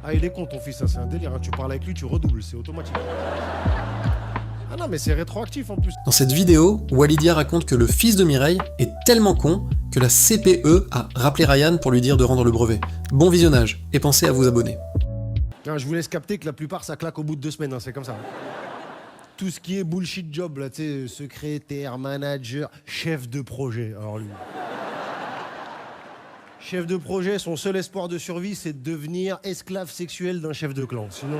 Ah, il est con ton fils, ça c'est un délire, hein. Tu parles avec lui, tu redoubles, c'est automatique. Ah non, mais c'est rétroactif en plus. Dans cette vidéo, Walidia raconte que le fils de Mireille est tellement con que la CPE a rappelé Ryan pour lui dire de rendre le brevet. Bon visionnage, et pensez à vous abonner. Ah, je vous laisse capter que la plupart ça claque au bout de 2 semaines, hein, c'est comme ça. Tout ce qui est bullshit job, là, tu sais, secrétaire, manager, chef de projet. Alors lui. Chef de projet, son seul espoir de survie, c'est de devenir esclave sexuel d'un chef de clan. Sinon.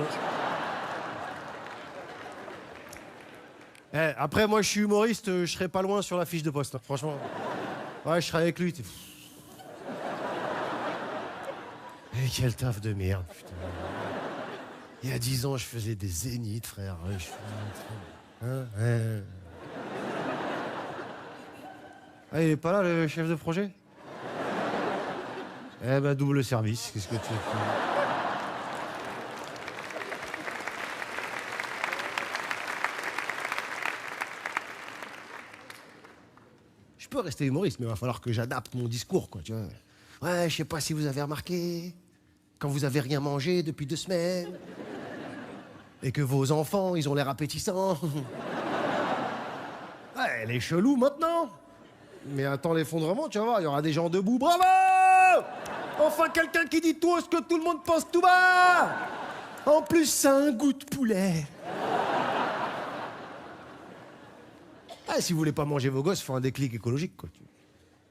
Après, moi, je suis humoriste, je serais pas loin sur la fiche de poste, hein, franchement. Ouais, je serais avec lui. Et quel taf de merde, putain. Il y a 10 ans, je faisais des zéniths, frère. Ah, il est pas là, le chef de projet? Eh ben, double service, qu'est-ce que tu fais? Je peux rester humoriste, mais il va falloir que j'adapte mon discours, quoi, tu vois. Ouais, je sais pas si vous avez remarqué, quand vous avez rien mangé depuis 2 semaines, et que vos enfants, ils ont l'air appétissants. Ouais, elle est chelou maintenant. Mais attends l'effondrement, tu vas voir, il y aura des gens debout. Bravo! Enfin, quelqu'un qui dit tout ce que tout le monde pense tout bas! En plus, ça a un goût de poulet. Ah, si vous voulez pas manger vos gosses, il faut un déclic écologique, quoi.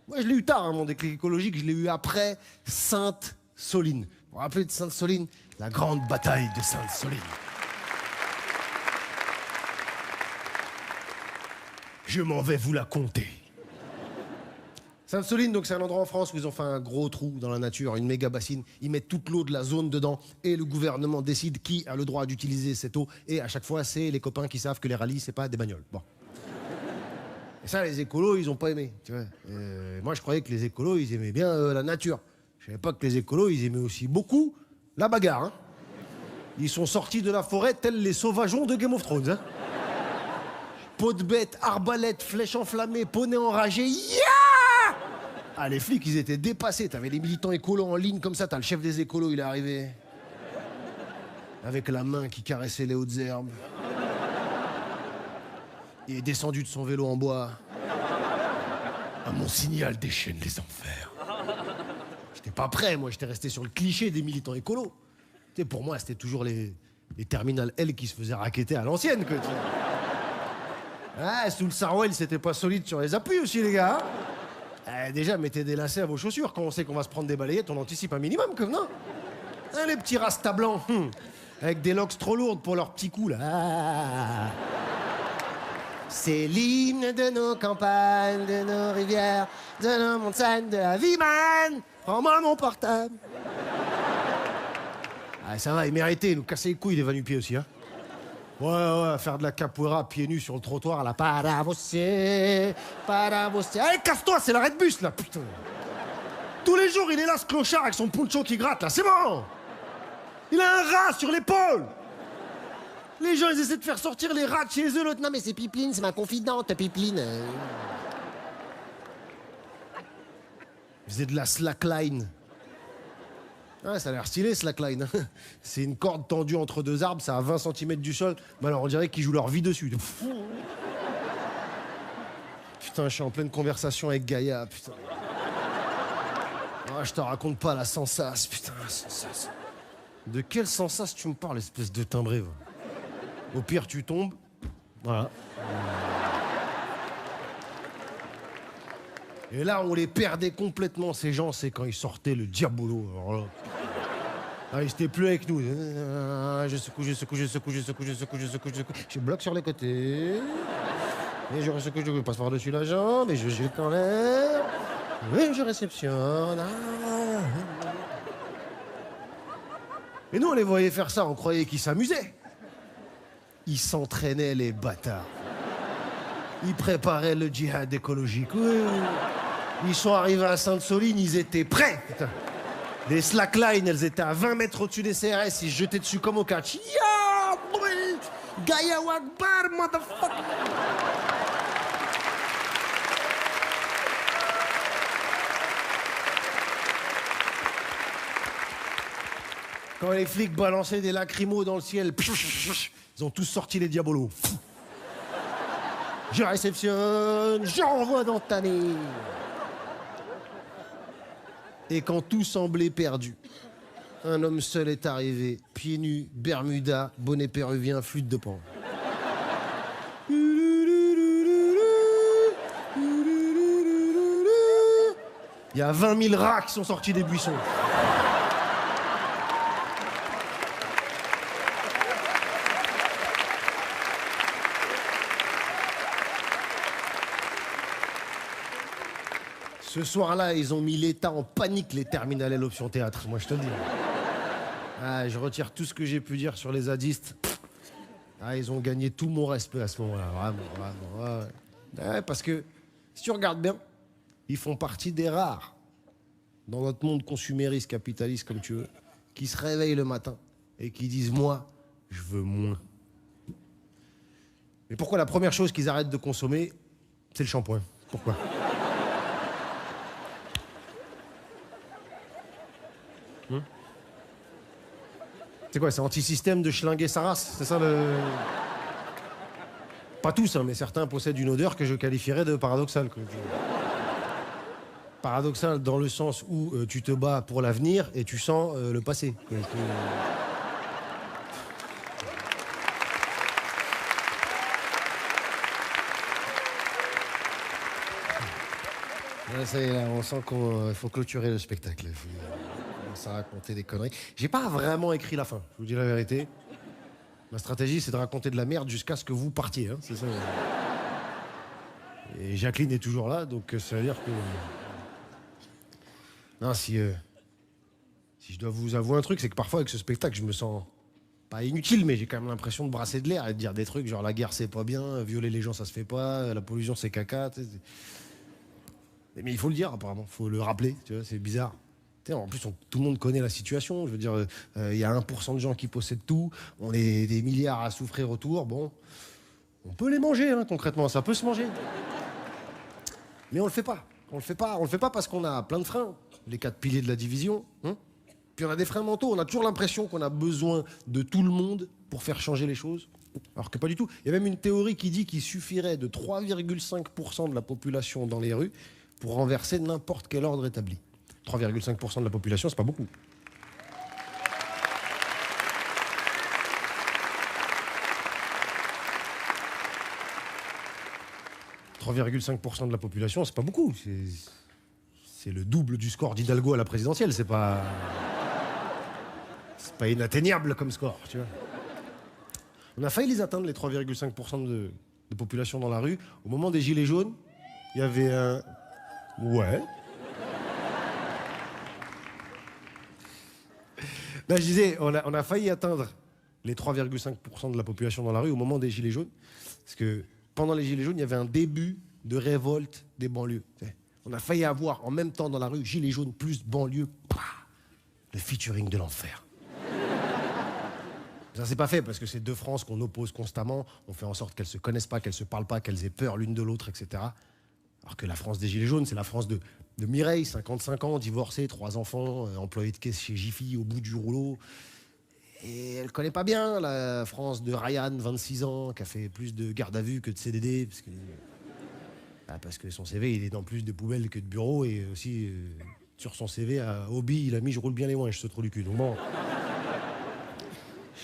Moi, je l'ai eu tard, hein, mon déclic écologique. Je l'ai eu après Sainte-Soline. Vous vous rappelez de Sainte-Soline? La grande bataille de Sainte-Soline. Je m'en vais vous la conter. Sainte-Soline, donc c'est un endroit en France où ils ont fait un gros trou dans la nature, une méga bassine. Ils mettent toute l'eau de la zone dedans et le gouvernement décide qui a le droit d'utiliser cette eau. Et à chaque fois, c'est les copains qui savent que les rallyes, c'est pas des bagnoles. Bon. Et ça, les écolos, ils ont pas aimé. Tu vois. Moi, je croyais que les écolos, ils aimaient bien la nature. Je savais pas que les écolos, ils aimaient aussi beaucoup la bagarre. Hein. Ils sont sortis de la forêt tels les sauvageons de Game of Thrones. Hein. Peau de bête, arbalète, flèche enflammée, poney enragé. Yeah! Ah, les flics, ils étaient dépassés. T'avais les militants écolos en ligne comme ça. T'as le chef des écolos, il est arrivé. Avec la main qui caressait les hautes herbes. Il est descendu de son vélo en bois. À mon signal déchaîne les enfers. J'étais pas prêt, moi. J'étais resté sur le cliché des militants écolos. Tu sais, pour moi, c'était toujours les terminales L qui se faisaient racketter à l'ancienne, quoi. Ah, sous le Sarwell, c'était pas solide sur les appuis aussi, les gars. Déjà, mettez des lacets à vos chaussures. Quand on sait qu'on va se prendre des balayettes, on anticipe un minimum, comme non? Hein, les petits rastas blancs, avec des locks trop lourdes pour leurs petits coups, là. Ah. C'est l'hymne de nos campagnes, de nos rivières, de nos montagnes, de la vie, man. Prends-moi mon portable. Ah, ça va, il méritait, nous casser les couilles, les va-nu-pieds aussi, hein. Ouais, faire de la capoeira pieds nus sur le trottoir, là. Para você. Allez, casse-toi, c'est l'arrêt de bus, là, putain. Tous les jours, il est là, ce clochard, avec son poncho qui gratte, là, c'est bon. Il a un rat sur l'épaule. Les gens, ils essaient de faire sortir les rats de chez eux, l'autre, non, mais c'est Pipeline, c'est ma confidente, Pipeline. Il faisait de la slackline. Ouais, ça a l'air stylé, slackline. C'est une corde tendue entre 2 arbres, ça a 20 cm du sol. Mais alors, on dirait qu'ils jouent leur vie dessus. Putain, je suis en pleine conversation avec Gaïa, putain. Ah, je te raconte pas la sensace, putain, la sensace. De quelle sensace tu me parles, espèce de timbré, va. Au pire, tu tombes. Voilà. Et là, on les perdait complètement, ces gens, c'est quand ils sortaient le diabolo. Alors là, ah, ils étaient plus avec nous. Je secoue. Je bloque sur les côtés. Et je secoue, je passe par-dessus la jambe et je jette en l'air. Et je réceptionne. Et nous, on les voyait faire ça, on croyait qu'ils s'amusaient. Ils s'entraînaient, les bâtards. Ils préparaient le djihad écologique. Oui. Ils sont arrivés à Sainte-Soline, ils étaient prêts. Putain. Les slacklines, elles étaient à 20 mètres au-dessus des CRS, ils se jetaient dessus comme au catch. Ya, boy! Gaïa Wakbar, motherfucker! Quand les flics balançaient des lacrymos dans le ciel, ils ont tous sorti les diabolos. Je réceptionne, j'envoie dans ta nez. Et quand tout semblait perdu, un homme seul est arrivé, pieds nus, bermuda, bonnet péruvien, flûte de pan. Il y a 20 000 rats qui sont sortis des buissons. Ce soir-là, ils ont mis l'État en panique, les terminales et l'option théâtre. Moi, je te le dis. Ah, je retire tout ce que j'ai pu dire sur les zadistes. Ah, ils ont gagné tout mon respect à ce moment-là. Vraiment. Ouais, parce que, si tu regardes bien, ils font partie des rares, dans notre monde consumériste, capitaliste, comme tu veux, qui se réveillent le matin et qui disent « Moi, je veux moins ». Mais pourquoi la première chose qu'ils arrêtent de consommer, c'est le shampoing? Pourquoi? C'est quoi, c'est anti-système de schlinguer sa race? C'est ça le... Pas tous, hein, mais certains possèdent une odeur que je qualifierais de paradoxale. Paradoxale dans le sens où tu te bats pour l'avenir et tu sens le passé. Là, ça y est, là, on sent qu'il faut clôturer le spectacle. Il faut commencer à raconter des conneries. J'ai pas vraiment écrit la fin, je vous dis la vérité. Ma stratégie, c'est de raconter de la merde jusqu'à ce que vous partiez. Hein, c'est ça. Et Jacqueline est toujours là, donc ça veut dire que... Non, si je dois vous avouer un truc, c'est que parfois, avec ce spectacle, je me sens pas inutile, mais j'ai quand même l'impression de brasser de l'air et de dire des trucs genre la guerre, c'est pas bien, violer les gens, ça se fait pas, la pollution, c'est caca. Mais il faut le dire, apparemment. Il faut le rappeler, tu vois, c'est bizarre. En plus, tout le monde connaît la situation. Je veux dire, il y a 1% de gens qui possèdent tout. On est des milliards à souffrir autour. Bon, on peut les manger, hein, concrètement. Ça peut se manger. Mais on le fait pas. On le fait pas parce qu'on a plein de freins. Les 4 piliers de la division. Hein. Puis on a des freins mentaux. On a toujours l'impression qu'on a besoin de tout le monde pour faire changer les choses. Alors que pas du tout. Il y a même une théorie qui dit qu'il suffirait de 3,5% de la population dans les rues pour renverser n'importe quel ordre établi. 3,5% de la population, c'est pas beaucoup. « 3,5% de la population, c'est pas beaucoup. C'est le double du score d'Hidalgo à la présidentielle. C'est pas inatteignable comme score, tu vois. On a failli les atteindre, les 3,5% de population dans la rue. Au moment des Gilets jaunes, il y avait un... Ouais. Ben, je disais, on a failli atteindre les 3,5% de la population dans la rue au moment des Gilets jaunes. Parce que pendant les Gilets jaunes, il y avait un début de révolte des banlieues. On a failli avoir en même temps dans la rue Gilets jaunes plus banlieue. Le featuring de l'enfer. Ça s'est pas fait parce que c'est deux France qu'on oppose constamment. On fait en sorte qu'elles se connaissent pas, qu'elles se parlent pas, qu'elles aient peur l'une de l'autre, etc. Alors que la France des Gilets jaunes, c'est la France de Mireille, 55 ans, divorcée, 3 enfants, employée de caisse chez Jiffy, au bout du rouleau. Et elle connaît pas bien la France de Ryan, 26 ans, qui a fait plus de garde à vue que de CDD. Parce que son CV, il est dans plus de poubelles que de bureaux. Et aussi, sur son CV, à Hobby, il a mis « Je roule bien les ouinges, ce trou du cul ». Donc bon,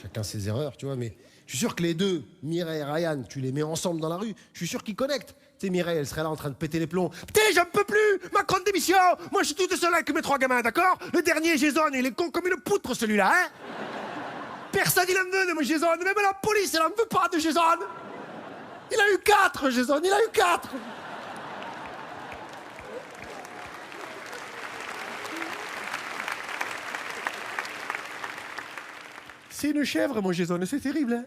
chacun ses erreurs, tu vois. Mais je suis sûr que les deux, Mireille et Ryan, tu les mets ensemble dans la rue, je suis sûr qu'ils connectent. Tu sais, Mireille, elle serait là en train de péter les plombs. Putain, j'en peux plus! Macron démission! Moi, je suis tout seul avec mes 3 gamins, d'accord? Le dernier, Jason, il est con comme une poutre, celui-là, hein? Personne, il en veut de mon Jason. Même la police, elle en veut pas de Jason. Il a eu 4, Jason, il a eu 4. C'est une chèvre, mon Jason, c'est terrible, hein?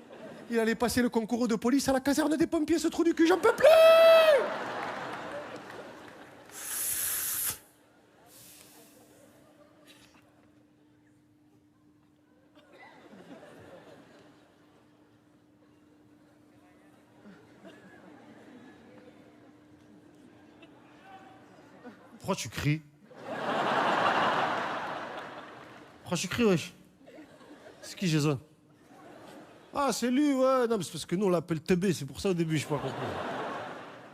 Il allait passer le concours de police à la caserne des pompiers, ce trou du cul, j'en peux plus! Pourquoi tu cries? Pourquoi tu cries, wesh? qui Jason? Ah, c'est lui, ouais. Non, mais c'est parce que nous, on l'appelle Teubé, c'est pour ça au début, je sais pas compris.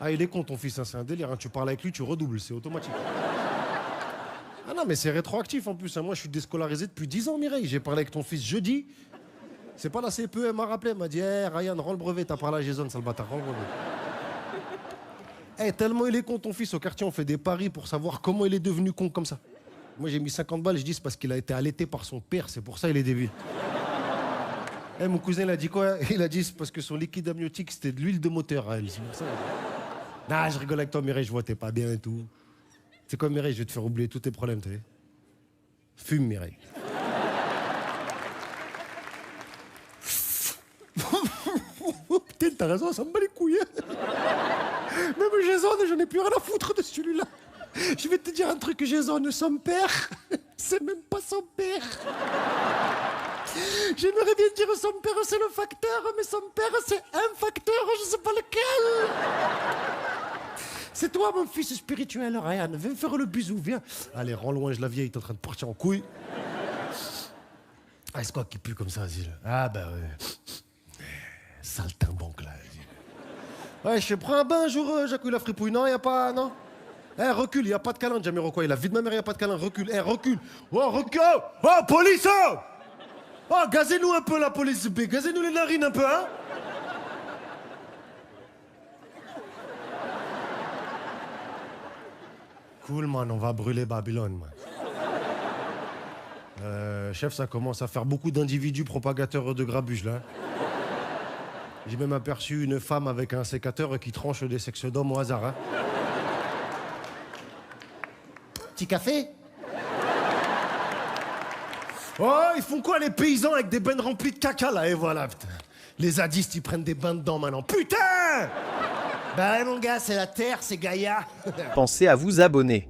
Ah, il est con, ton fils, hein, c'est un délire. Hein. Tu parles avec lui, tu redoubles, c'est automatique. Ah non, mais c'est rétroactif en plus. Hein. Moi, je suis déscolarisé depuis 10 ans, Mireille. J'ai parlé avec ton fils jeudi. C'est pas la CPE, elle m'a rappelé. Elle m'a dit, hey, Ryan, rends le brevet. T'as parlé à Jason, sale bâtard, rends le brevet. Eh, tellement il est con, ton fils, au quartier, on fait des paris pour savoir comment il est devenu con comme ça. Moi, j'ai mis 50 balles, je dis, c'est parce qu'il a été allaité par son père, c'est pour ça il est débile. Eh, mon cousin, il a dit quoi? Il a dit, c'est parce que son liquide amniotique, c'était de l'huile de moteur à elle. C'est pour ça. Non, je rigole avec toi, Mireille, je vois, t'es pas bien et tout. C'est quoi, Mireille, je vais te faire oublier tous tes problèmes, tu sais. Fume, Mireille. Putain, t'as raison, ça me bat les couilles. Même Jason, j'en ai plus rien à foutre de celui-là. Je vais te dire un truc, Jason, son père, c'est même pas son père. J'aimerais bien dire son père, c'est le facteur, mais son père, c'est un facteur, je sais pas lequel. C'est toi, mon fils spirituel, Ryan. Viens me faire le bisou, viens. Allez, rends loin, je la vieille, t'es en train de partir en couille. Ah, c'est quoi qui pue comme ça, Zil? Ah, bah ouais. Saltimbanque, là. Ouais, je prends un bain un jour, Jacouille la fripouille. Non, y a pas, non. Eh, recule, y a pas de câlin, Jamiroquai. La vie de ma mère, y a pas de câlin. Recule, eh, recule. Oh, recule. Oh, police, oh. Oh, gazez-nous un peu, la police. Gazez-nous les narines un peu, hein. Cool, man, on va brûler Babylone, man. Chef, ça commence à faire beaucoup d'individus propagateurs de grabuge, là. J'ai même aperçu une femme avec un sécateur qui tranche des sexes d'hommes au hasard, hein. Petit café? Oh, ils font quoi, les paysans, avec des bennes remplies de caca, là? Et voilà, putain. Les zadistes, ils prennent des bains dedans, maintenant. Putain! Bah ouais, mon gars, c'est la terre, c'est Gaïa. Pensez à vous abonner.